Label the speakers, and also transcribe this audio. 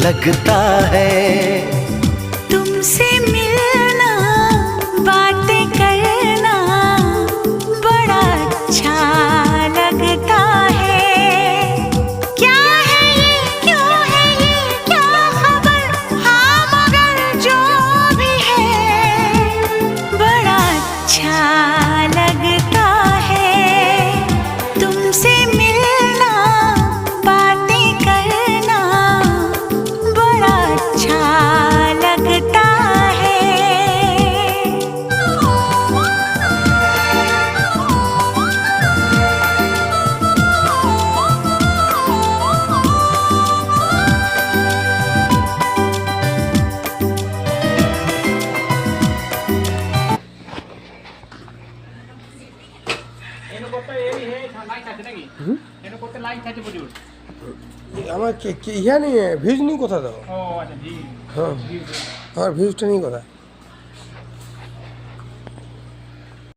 Speaker 1: लगता है।
Speaker 2: तुमसे मिलना बातें करना बड़ा अच्छा लगता है। क्या है ये क्यों है ये क्या खबर, हाँ मगर जो भी है बड़ा अच्छा लगता है। तुमसे मिलना बातें करना बड़ा अच्छा लगता है।
Speaker 3: আমার ইহা নিয়ে ভিউজ নিয়ে কথা দাও।
Speaker 4: ও আচ্ছা জি
Speaker 3: হ্যাঁ আমার ভিউজটা নিয়ে কথা।